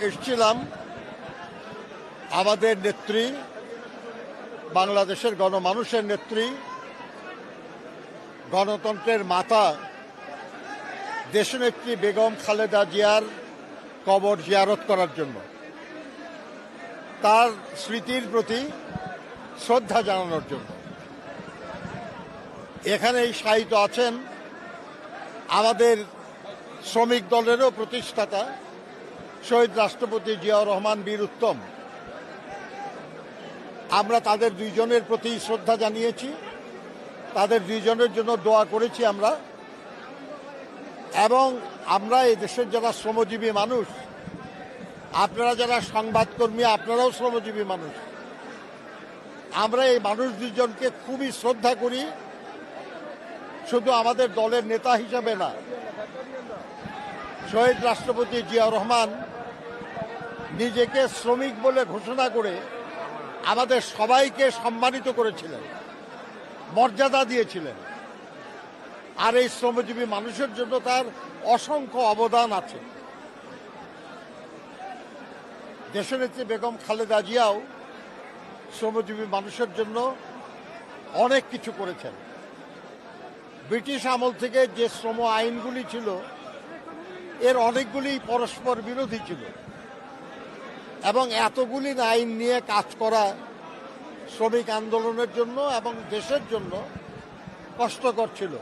এসেছিলাম আমাদের নেত্রী, বাংলাদেশের গণমানুষের নেত্রী, গণতন্ত্রের মাতা দেশনেত্রী বেগম খালেদা জিয়ার কবর জিয়ারত করার জন্য, তার স্মৃতির প্রতি শ্রদ্ধা জানানোর জন্য। এখানেই শায়িত আছেন আমাদের শ্রমিক দলেরও প্রতিষ্ঠাতা শহীদ রাষ্ট্রপতি জিয়াউর রহমান বীর উত্তম। আমরা তাদের দুইজনের প্রতি শ্রদ্ধা জানিয়েছি, তাদের দুইজনের জন্য দোয়া করেছি আমরা। এবং আমরা এই দেশের যারা শ্রমজীবী মানুষ, আপনারা যারা সংবাদকর্মী, আপনারাও শ্রমজীবী মানুষ, আমরা এই মানুষ দুজনকে খুবই শ্রদ্ধা করি। শুধু আমাদের দলের নেতা হিসাবে না, শহীদ রাষ্ট্রপতি জিয়াউর রহমান নিজেকে শ্রমিক বলে ঘোষণা করে আমাদের সবাইকে সম্মানিত করেছিলেন, মর্যাদা দিয়েছিলেন। আর এই শ্রমজীবী মানুষের জন্য তার অসংখ্য অবদান আছে। দেশনেত্রী বেগম খালেদা জিয়াও শ্রমজীবী মানুষের জন্য অনেক কিছু করেছেন। ব্রিটিশ আমল থেকে যে শ্রম আইনগুলি ছিল, এর অনেকগুলি পরস্পর বিরোধী ছিল এবং এতগুলি আইন নিয়ে কাজ করা শ্রমিক আন্দোলনের জন্য এবং দেশের জন্য কষ্টকর ছিল।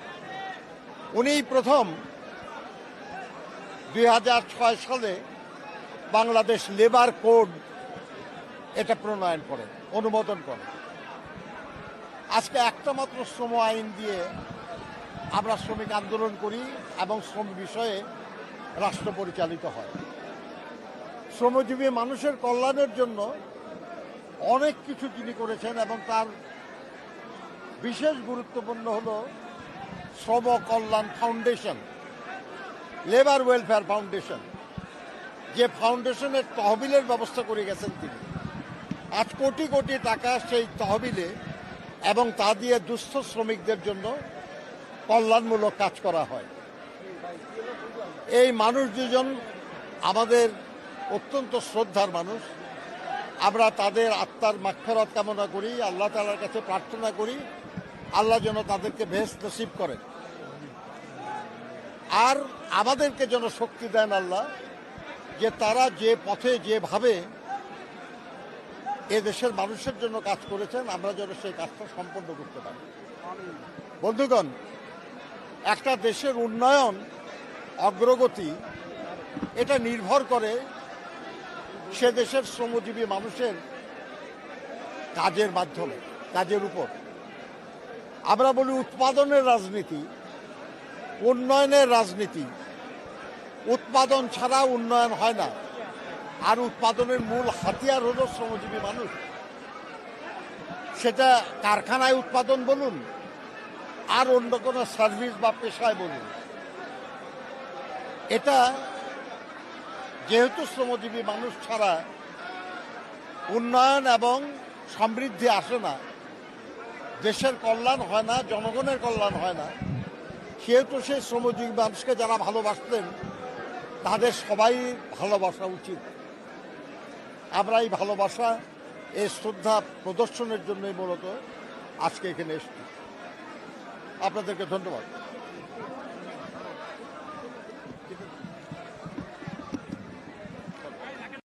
উনিই প্রথম 2006 সালে বাংলাদেশ লেবার কোড এটা প্রণয়ন করেন, অনুমোদন করেন। আজকে একটা মাত্র শ্রম আইন দিয়ে আমরা শ্রমিক আন্দোলন করি এবং শ্রম বিষয়ে রাষ্ট্র পরিচালিত হয়। শ্রমজীবী মানুষের কল্যাণের জন্য অনেক কিছু তিনি করেছেন এবং তার বিশেষ গুরুত্বপূর্ণ হল শ্রম কল্যাণ ফাউন্ডেশন, লেবার ওয়েলফেয়ার ফাউন্ডেশন, যে ফাউন্ডেশনের তহবিলের ব্যবস্থা করে গেছেন তিনি। আজ কোটি কোটি টাকা সেই তহবিলে এবং তা দিয়ে দুস্থ শ্রমিকদের জন্য কল্যাণমূলক কাজ করা হয়। এই মানুষ দুজন আমাদের অত্যন্ত শ্রদ্ধার মানুষ। আমরা তাদের আত্মার মাগফিরাত কামনা করি, আল্লাহ তাআলার কাছে প্রার্থনা করি আল্লাহ যেন তাদেরকে বেহেশত নসিব করেন। আর আমাদেরকে যেন শক্তি দেন আল্লাহ, যে তারা যে পথে যেভাবে এ দেশের মানুষের জন্য কাজ করেছেন, আমরা যেন সেই কাজটা সম্পন্ন করতে পারি। বন্ধুগণ, একটা দেশের উন্নয়ন, অগ্রগতি এটা নির্ভর করে সে দেশের শ্রমজীবী মানুষের কাজের মাধ্যমে, কাজের উপর। আমরা বলি উৎপাদনের রাজনীতি, উন্নয়নের রাজনীতি। উৎপাদন ছাড়া উন্নয়ন হয় না। আর উৎপাদনের মূল হাতিয়ার হল শ্রমজীবী মানুষ। সেটা কারখানায় উৎপাদন বলুন আর অন্য কোনো সার্ভিস বা পেশায় বলুন, এটা যেহেতু শ্রমজীবী মানুষ ছাড়া উন্নয়ন এবং সমৃদ্ধি আসে না, দেশের কল্যাণ হয় না, জনগণের কল্যাণ হয় না, সেহেতু সেই শ্রমজীবী মানুষকে যারা ভালোবাসতেন তাদের সবাই ভালোবাসা উচিত। আমরা এই ভালোবাসা, এই শ্রদ্ধা প্রদর্শনের জন্যই মূলত আজকে এখানে এসেছি। আপনাদেরকে ধন্যবাদ।